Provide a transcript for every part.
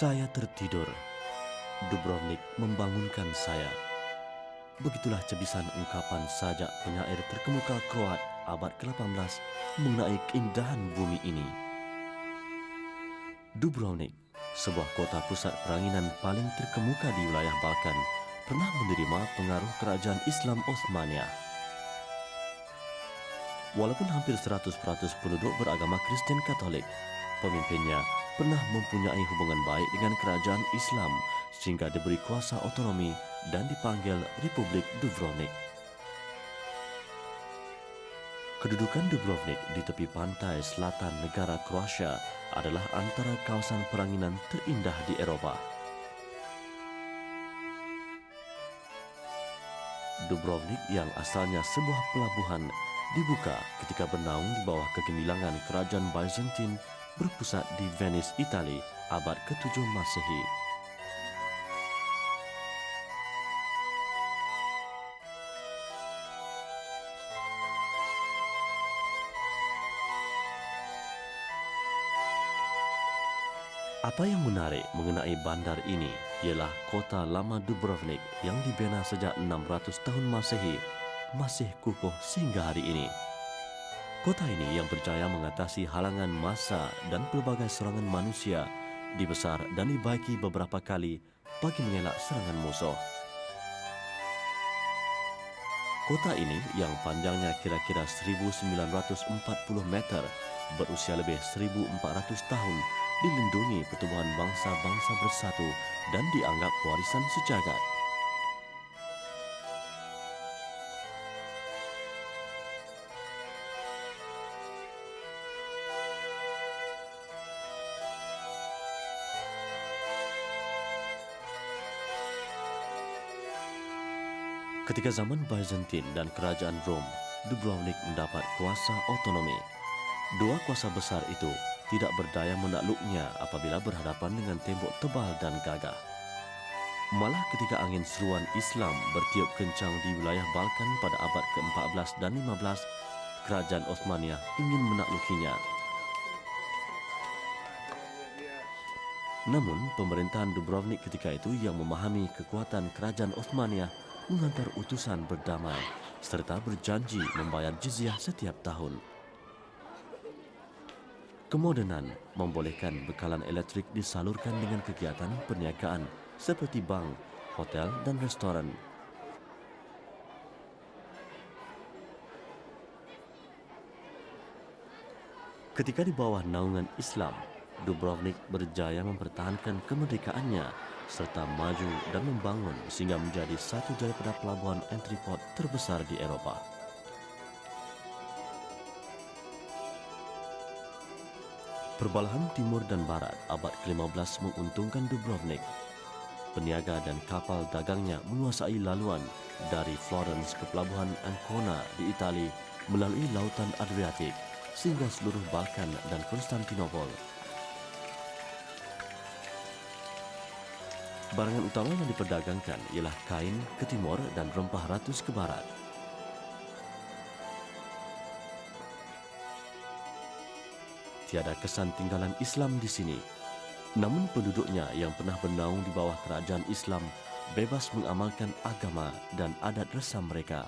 Saya tertidur. Dubrovnik membangunkan saya. Begitulah cebisan ungkapan sajak penyair terkemuka Kroat abad ke-18 mengenai keindahan bumi ini. Dubrovnik, sebuah kota pusat peranginan paling terkemuka di wilayah Balkan, pernah menerima pengaruh kerajaan Islam Osmania. Walaupun hampir 100% penduduk beragama Kristen Katolik, pemimpinnya pernah mempunyai hubungan baik dengan kerajaan Islam sehingga diberi kuasa otonomi dan dipanggil Republik Dubrovnik. Kedudukan Dubrovnik di tepi pantai selatan negara Kroasia adalah antara kawasan peranginan terindah di Eropah. Dubrovnik yang asalnya sebuah pelabuhan dibuka ketika bernaung di bawah kegemilangan kerajaan Byzantine berpusat di Venice, Itali, abad ke-7 Masehi. Apa yang menarik mengenai bandar ini ialah kota lama Dubrovnik yang dibina sejak 600 tahun Masehi masih kukuh sehingga hari ini. Kota ini yang berjaya mengatasi halangan massa dan pelbagai serangan manusia dibesar dan dibaiki beberapa kali bagi mengelak serangan musuh. Kota ini yang panjangnya kira-kira 1940 meter berusia lebih 1400 tahun dilindungi pertubuhan bangsa-bangsa bersatu dan dianggap warisan sejagat. Ketika zaman Byzantine dan kerajaan Rom, Dubrovnik mendapat kuasa otonomi. Dua kuasa besar itu tidak berdaya menakluknya apabila berhadapan dengan tembok tebal dan gagah. Malah ketika angin seruan Islam bertiup kencang di wilayah Balkan pada abad ke-14 dan 15, kerajaan Osmania ingin menaklukinya. Namun, pemerintahan Dubrovnik ketika itu yang memahami kekuatan kerajaan Osmania menghantar utusan berdamai serta berjanji membayar jizyah setiap tahun. Kemodenan membolehkan bekalan elektrik disalurkan dengan kegiatan perniagaan seperti bank, hotel dan restoran. Ketika di bawah naungan Islam, Dubrovnik berjaya mempertahankan kemerdekaannya serta maju dan membangun sehingga menjadi satu daripada pelabuhan entrepot terbesar di Eropah. Perbalahan timur dan barat abad ke-15 menguntungkan Dubrovnik. Peniaga dan kapal dagangnya menguasai laluan dari Florence ke pelabuhan Ancona di Itali melalui lautan Adriatik sehingga seluruh Balkan dan Konstantinopel. Barangan utama yang diperdagangkan ialah kain ke timur dan rempah ratus ke barat. Tiada kesan tinggalan Islam di sini. Namun penduduknya yang pernah bernaung di bawah kerajaan Islam bebas mengamalkan agama dan adat resam mereka.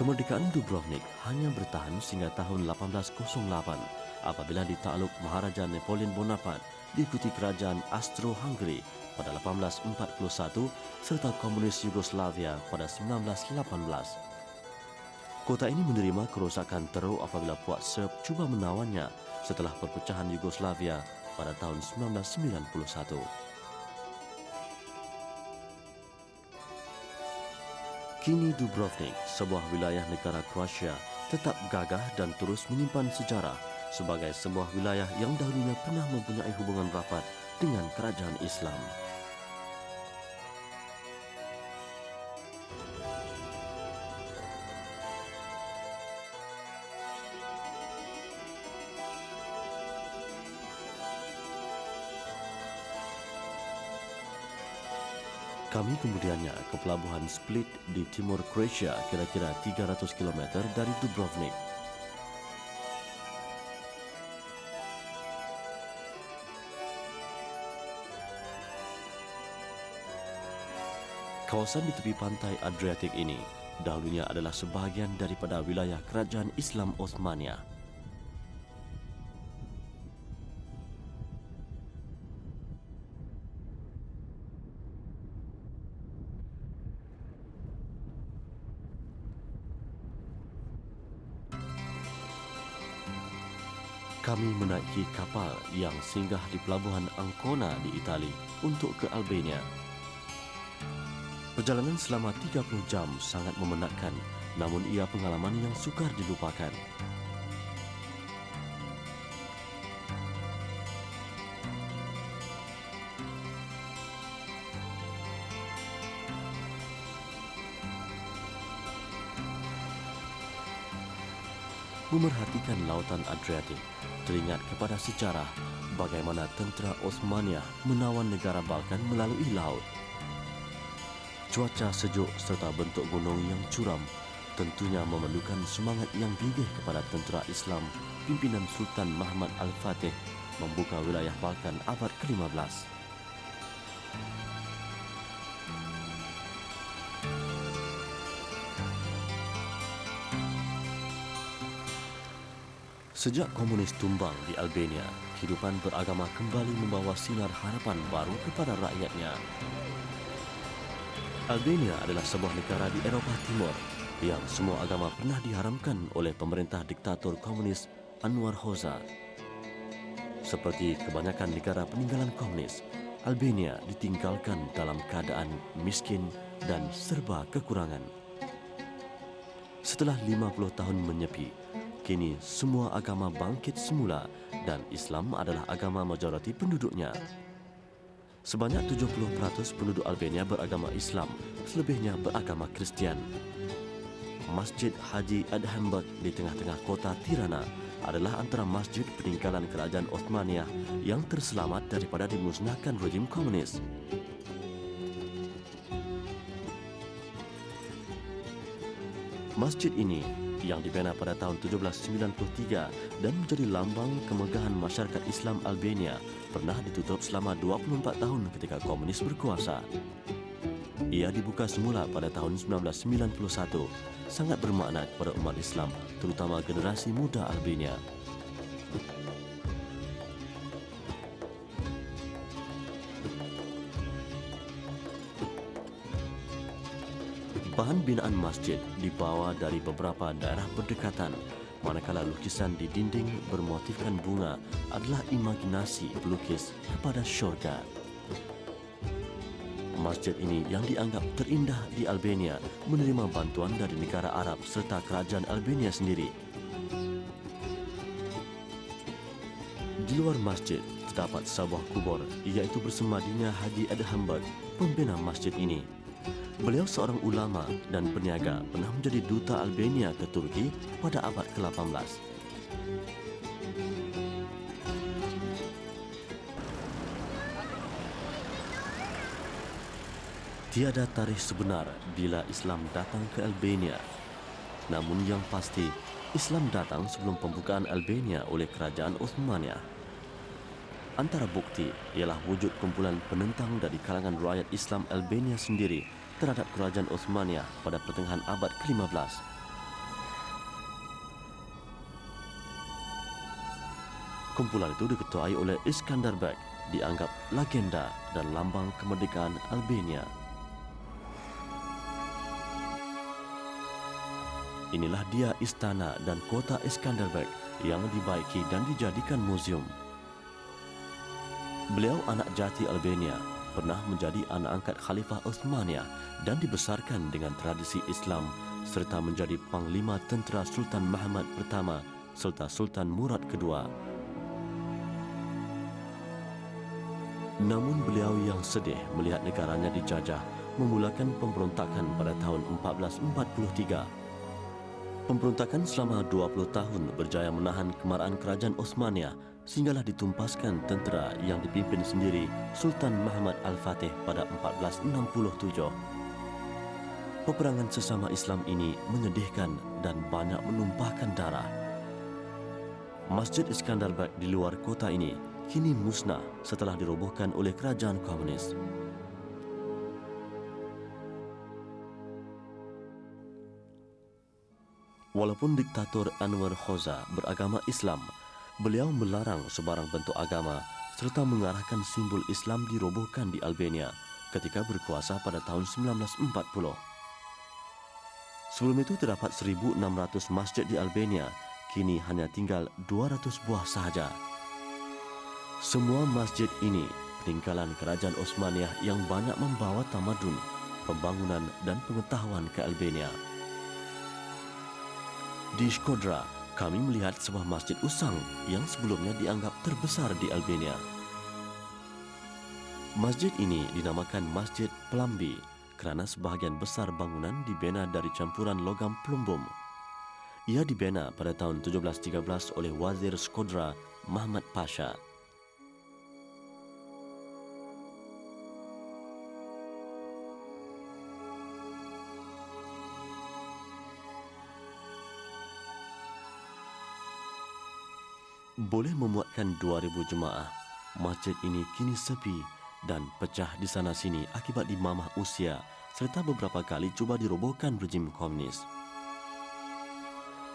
Kemerdekaan Dubrovnik hanya bertahan sehingga tahun 1808 apabila ditakluk Maharaja Napoleon Bonaparte diikuti kerajaan Austro-Hungary pada 1841 serta komunis Yugoslavia pada 1918. Kota ini menerima kerosakan teruk apabila puak Serb cuba menawannya setelah perpecahan Yugoslavia pada tahun 1991. Kini Dubrovnik, sebuah wilayah negara Kroasia, tetap gagah dan terus menyimpan sejarah sebagai sebuah wilayah yang dahulunya pernah mempunyai hubungan rapat dengan kerajaan Islam. Kami kemudiannya ke pelabuhan Split di timur Croatia, kira-kira 300 km dari Dubrovnik. Kawasan di tepi pantai Adriatik ini dahulunya adalah sebahagian daripada wilayah Kerajaan Islam Osmania. Kami menaiki kapal yang singgah di pelabuhan Ancona di Itali untuk ke Albania. Perjalanan selama 30 jam sangat memenatkan, namun ia pengalaman yang sukar dilupakan. Memerhatikan lautan Adriatik, teringat kepada sejarah bagaimana tentera Osmania menawan negara Balkan melalui laut. Cuaca sejuk serta bentuk gunung yang curam tentunya memerlukan semangat yang gigih kepada tentera Islam pimpinan Sultan Muhammad Al-Fatih membuka wilayah Balkan abad ke-15. Sejak komunis tumbang di Albania, kehidupan beragama kembali membawa sinar harapan baru kepada rakyatnya. Albania adalah sebuah negara di Eropah Timur yang semua agama pernah diharamkan oleh pemerintah diktator komunis Anwar Hoxha. Seperti kebanyakan negara peninggalan komunis, Albania ditinggalkan dalam keadaan miskin dan serba kekurangan. Setelah 50 tahun menyepi, kini semua agama bangkit semula dan Islam adalah agama majoriti penduduknya. Sebanyak 70% penduduk Albania beragama Islam, selebihnya beragama Kristian. Masjid Haji Adhamberg di tengah-tengah kota Tirana adalah antara masjid peninggalan kerajaan Osmania yang terselamat daripada dimusnahkan rejim komunis. Masjid ini yang dibina pada tahun 1793 dan menjadi lambang kemegahan masyarakat Islam Albania pernah ditutup selama 24 tahun ketika komunis berkuasa. Ia dibuka semula pada tahun 1991, sangat bermakna kepada umat Islam, terutama generasi muda Albania. Bahan binaan masjid dibawa dari beberapa daerah berdekatan, manakala lukisan di dinding bermotifkan bunga adalah imajinasi pelukis kepada syurga. Masjid ini yang dianggap terindah di Albania menerima bantuan dari negara Arab serta kerajaan Albania sendiri. Di luar masjid terdapat sebuah kubur, iaitu bersemadinya Haji Adhamberg, pembina masjid ini. Beliau seorang ulama dan peniaga, pernah menjadi duta Albania ke Turki pada abad ke-18. Tiada tarikh sebenar bila Islam datang ke Albania. Namun yang pasti, Islam datang sebelum pembukaan Albania oleh kerajaan Osmania. Antara bukti ialah wujud kumpulan penentang dari kalangan rakyat Islam Albania sendiri terhadap kerajaan Osmania pada pertengahan abad ke-15. Kumpulan itu diketuai oleh Iskandar Beg, dianggap legenda dan lambang kemerdekaan Albania. Inilah dia istana dan kota Iskandarberg yang dibaiki dan dijadikan muzium. Beliau anak jati Albania, pernah menjadi anak angkat Khalifah Uthmaniyah dan dibesarkan dengan tradisi Islam serta menjadi panglima tentera Sultan Muhammad pertama serta Sultan Murad kedua. Namun beliau yang sedih melihat negaranya dijajah memulakan pemberontakan pada tahun 1443. Pemberontakan selama 20 tahun berjaya menahan kemarahan kerajaan Osmania sehinggalah ditumpaskan tentera yang dipimpin sendiri Sultan Muhammad Al-Fatih pada 1467. Peperangan sesama Islam ini menyedihkan dan banyak menumpahkan darah. Masjid Iskandar Beg di luar kota ini kini musnah setelah dirobohkan oleh kerajaan komunis. Walaupun diktator Anwar Hoxha beragama Islam, beliau melarang sebarang bentuk agama serta mengarahkan simbol Islam dirobohkan di Albania ketika berkuasa pada tahun 1940. Sebelum itu terdapat 1.600 masjid di Albania, kini hanya tinggal 200 buah sahaja. Semua masjid ini peninggalan kerajaan Osmaniyah yang banyak membawa tamadun, pembangunan dan pengetahuan ke Albania. Di Shkodra, kami melihat sebuah masjid usang yang sebelumnya dianggap terbesar di Albania. Masjid ini dinamakan Masjid Pelambi kerana sebahagian besar bangunan dibina dari campuran logam plumbum. Ia dibina pada tahun 1713 oleh Wazir Shkodra Muhammad Pasha. Boleh memuatkan 2,000 jemaah, masjid ini kini sepi dan pecah di sana-sini akibat dimamah usia serta beberapa kali cuba dirobohkan rejim komunis.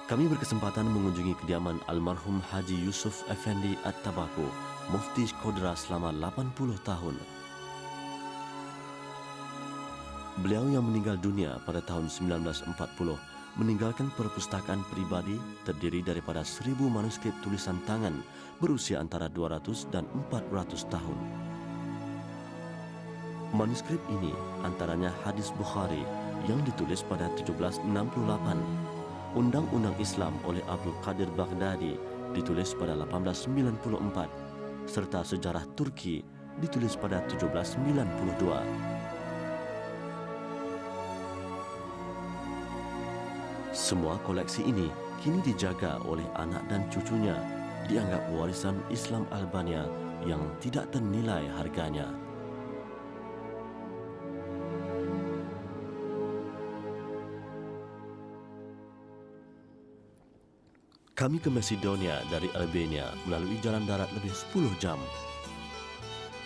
Kami berkesempatan mengunjungi kediaman almarhum Haji Yusuf Effendi At-Tabaku, Mufti Shkodra selama 80 tahun. Beliau yang meninggal dunia pada tahun 1940 meninggalkan perpustakaan pribadi terdiri daripada 1.000 manuskrip tulisan tangan berusia antara 200 dan 400 tahun. Manuskrip ini antaranya hadis Bukhari yang ditulis pada 1768, Undang-Undang Islam oleh Abdul Qadir Baghdadi ditulis pada 1894, serta Sejarah Turki ditulis pada 1792. Semua koleksi ini kini dijaga oleh anak dan cucunya, dianggap warisan Islam Albania yang tidak ternilai harganya. Kami ke Macedonia dari Albania melalui jalan darat lebih 10 jam.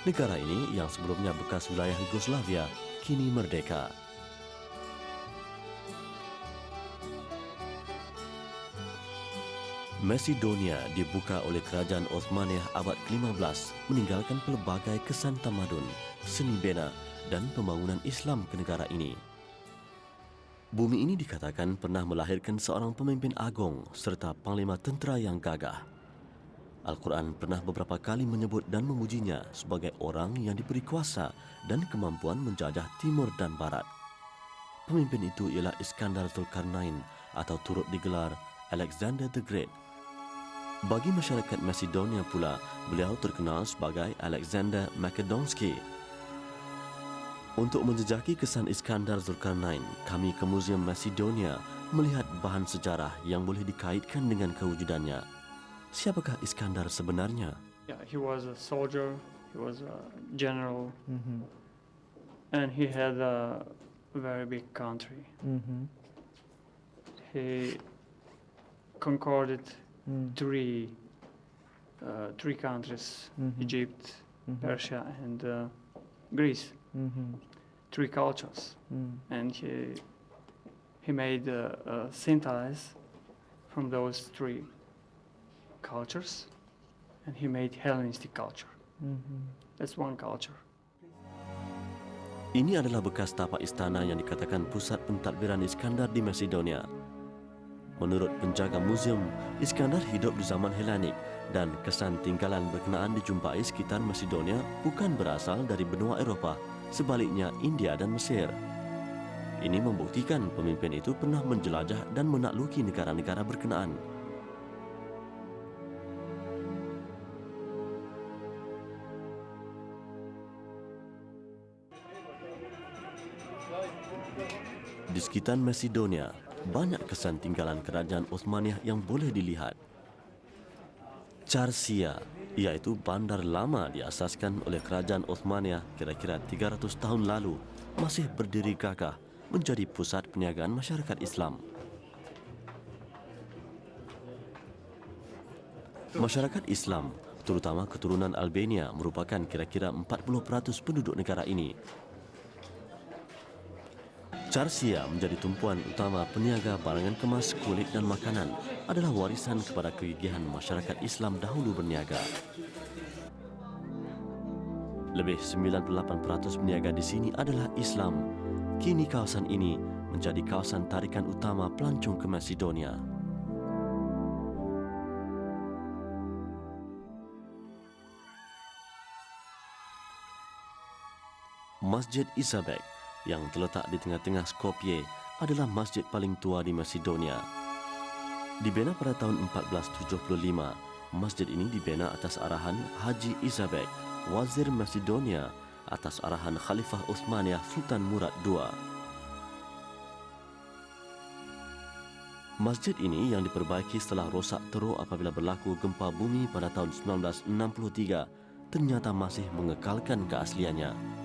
Negara ini yang sebelumnya bekas wilayah Yugoslavia kini merdeka. Macedonia dibuka oleh kerajaan Osmaniyah abad ke-15 meninggalkan pelbagai kesan tamadun, seni bina dan pembangunan Islam ke negara ini. Bumi ini dikatakan pernah melahirkan seorang pemimpin agung serta panglima tentera yang gagah. Al-Quran pernah beberapa kali menyebut dan memujinya sebagai orang yang diberi kuasa dan kemampuan menjajah timur dan barat. Pemimpin itu ialah Iskandar Zulkarnain atau turut digelar Alexander the Great. Bagi masyarakat Macedonia pula, beliau terkenal sebagai Alexander Makedonski. Untuk menjejaki kesan Iskandar Zulkarnain, kami ke Museum Macedonia melihat bahan sejarah yang boleh dikaitkan dengan kewujudannya. Siapakah Iskandar sebenarnya? Yeah, he was a soldier, he was a general, and he had a very big country. He conquered three countries, Egypt, Persia, and Greece. 3 cultures, and he made a synthesis from those 3 cultures, and he made Hellenistic culture. That's one culture. Ini adalah bekas tapak istana yang dikatakan pusat pentadbiran Iskandar di Macedonia. Menurut penjaga museum, Iskandar hidup di zaman Helenik dan kesan tinggalan berkenaan dijumpai sekitar Macedonia bukan berasal dari benua Eropah, sebaliknya India dan Mesir. Ini membuktikan pemimpin itu pernah menjelajah dan menakluki negara-negara berkenaan. Di sekitar Macedonia, banyak kesan tinggalan kerajaan Osmaniyah yang boleh dilihat. Charsia, iaitu bandar lama diasaskan oleh kerajaan Uthmaniyah kira-kira 300 tahun lalu, masih berdiri gagah menjadi pusat perniagaan masyarakat Islam. Masyarakat Islam, terutama keturunan Albania, merupakan kira-kira 40% penduduk negara ini. Charsia menjadi tumpuan utama peniaga barangan kemas, kulit dan makanan, adalah warisan kepada kegigihan masyarakat Islam dahulu berniaga. Lebih 98% peniaga di sini adalah Islam. Kini kawasan ini menjadi kawasan tarikan utama pelancong ke Macedonia. Masjid Isabek yang terletak di tengah-tengah Skopje adalah masjid paling tua di Macedonia. Dibina pada tahun 1475, masjid ini dibina atas arahan Haji Isabek, Wazir Macedonia, atas arahan Khalifah Uthmaniyah Sultan Murad II. Masjid ini yang diperbaiki setelah rosak teruk apabila berlaku gempa bumi pada tahun 1963 ternyata masih mengekalkan keasliannya.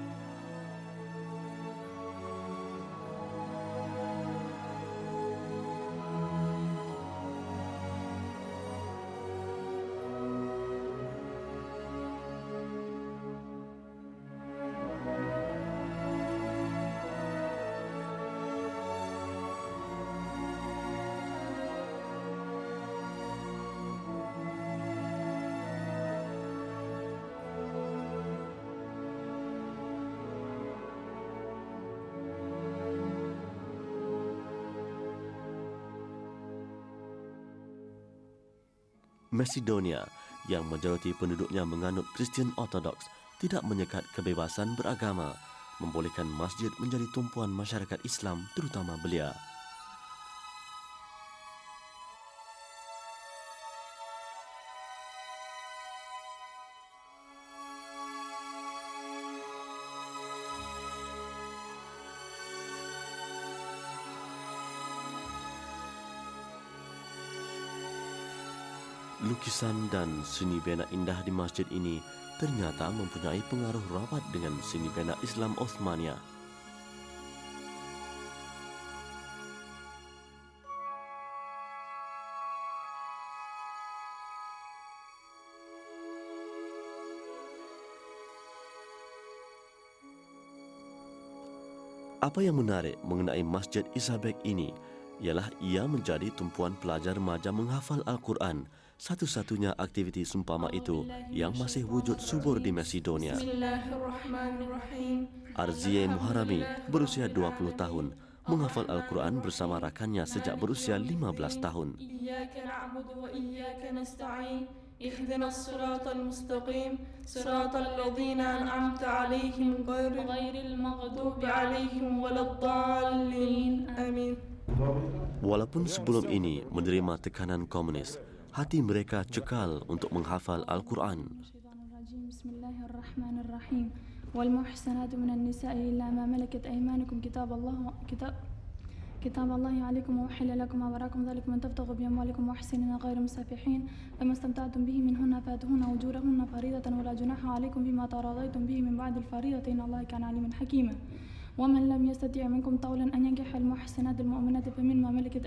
Macedonia yang majoriti penduduknya menganut Kristian Ortodoks tidak menyekat kebebasan beragama, membolehkan masjid menjadi tumpuan masyarakat Islam terutama belia. Lukisan dan seni bena indah di masjid ini ternyata mempunyai pengaruh rapat dengan seni bena Islam Uthmaniyah. Apa yang menarik mengenai Masjid Isabek ini ialah ia menjadi tumpuan pelajar remaja menghafal Al-Quran, satu-satunya aktiviti seumpama itu yang masih wujud subur di Macedonia. Arzie Muharami berusia 20 tahun menghafal Al-Quran bersama rakannya sejak berusia 15 tahun. اهدنا الصراط المستقيم صراط الذين أنعمت عليهم غير المغضوب عليهم ولا الضالين آمين. Walaupun sebelum ini menerima tekanan komunis, hati mereka cekal untuk menghafal Al-Quran. Bismillahirrahmanirrahim. Wal muhsanatu minan nisa'i illa ma malakat aymanukum كتاب الله عليكم وأحل لكم ما وراءكم ذلك من تبتغوا بأموالكم محسنين غير مسافحين فما استمتعتم به منهن فاتوهن أجورهن فريضة ولا جناح عليكم فيما تراضيتم به من بعد الفريضة إن الله كان عليما حكيما ومن لم يستطع منكم طولا أن ينكح المحسنات المؤمنات فمما ملكت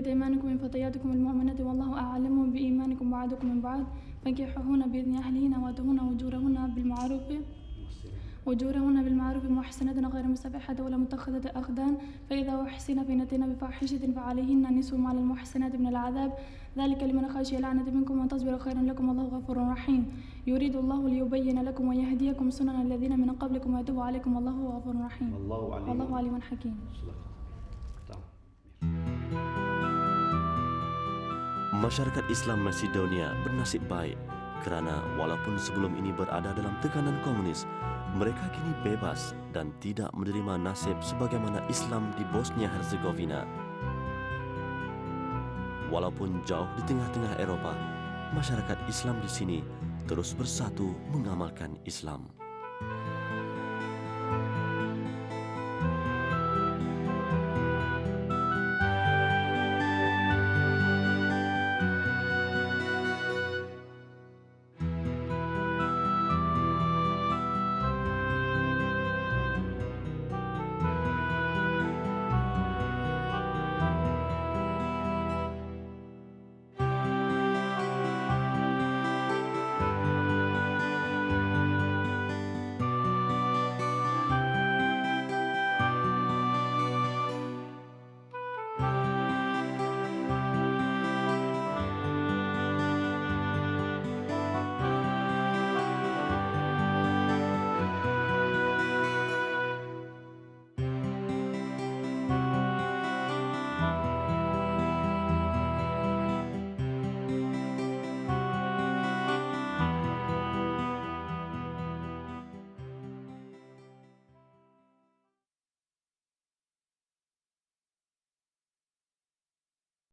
أيمانكم من فتياتكم المؤمنات والله أعلم بإيمانكم بعضكم من بعض فانكحوهن بإذن أهلهن وآتوهن أجورهن بالمعروف محسنات غير مسافحة ولا متخذة أخدان فإذا أحسن فإن أتينا بفاحشة فعليهن نصف ما على المحسنات من العذاب ذلك لمن خشي العنة منكم وأن تصبروا خيرا لكم والله غفور رحيم يريد الله ليبين لكم ويهديكم سنن الذين من قبلكم ويتوب عليكم والله غفور رحيم والله عليم حكيم. Masyarakat Islam Macedonia bernasib baik kerana walaupun sebelum ini berada dalam tekanan komunis, mereka kini bebas dan tidak menerima nasib sebagaimana Islam di Bosnia-Herzegovina. Walaupun jauh di tengah-tengah Eropah, masyarakat Islam di sini terus bersatu mengamalkan Islam.